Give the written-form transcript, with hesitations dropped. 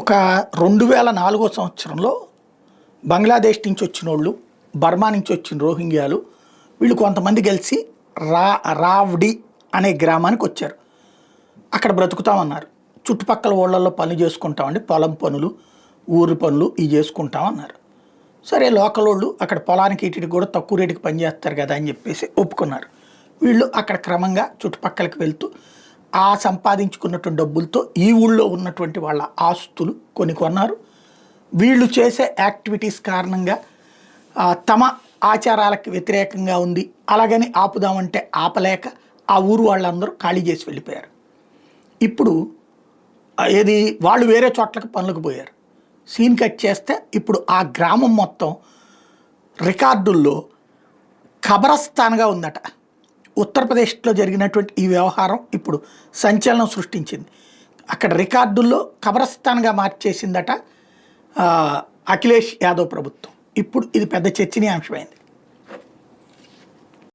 ఒక 2004 సంవత్సరంలో బంగ్లాదేశ్ నుంచి వచ్చినోళ్ళు, బర్మా నుంచి వచ్చిన రోహింగ్యాలు వీళ్ళు కొంతమంది కలిసి రావ్డి అనే గ్రామానికి వచ్చారు. అక్కడ బ్రతుకుతామన్నారు. చుట్టుపక్కల ఊళ్ళల్లో పనులు చేసుకుంటామండి, పొలం పనులు, ఊరి పనులు ఇవి చేసుకుంటామన్నారు. సరే, లోకల్ వాళ్ళు అక్కడ పొలానికి ఇటుకి కూడా తక్కువ రేటుకి పనిచేస్తారు కదా అని చెప్పేసి ఒప్పుకున్నారు. వీళ్ళు అక్కడ క్రమంగా చుట్టుపక్కలకి వెళ్తూ ఆ సంపాదించుకున్నటువంటి డబ్బులతో ఈ ఊళ్ళో ఉన్నటువంటి వాళ్ళ ఆస్తులు కొన్ని కొన్నారు. వీళ్ళు చేసే యాక్టివిటీస్ కారణంగా తమ ఆచారాలకు వ్యతిరేకంగా ఉంది, అలాగని ఆపుదామంటే ఆపలేక ఆ ఊరు వాళ్ళందరూ ఖాళీ చేసి వెళ్ళిపోయారు. ఇప్పుడు ఏది వాళ్ళు వేరే చోట్లకి పనులకు పోయారు. సీన్ కట్ చేస్తే ఇప్పుడు ఆ గ్రామం మొత్తం రికార్డుల్లో ఖబరస్థాన్గా ఉందట. ఉత్తరప్రదేశ్లో జరిగినటువంటి ఈ వ్యవహారం ఇప్పుడు సంచలనం సృష్టించింది. అక్కడ రికార్డుల్లో ఖబరస్థాన్గా మార్చేసిందట అఖిలేష్ యాదవ్ ప్రభుత్వం. ఇప్పుడు ఇది పెద్ద చర్చనీయాంశమైంది.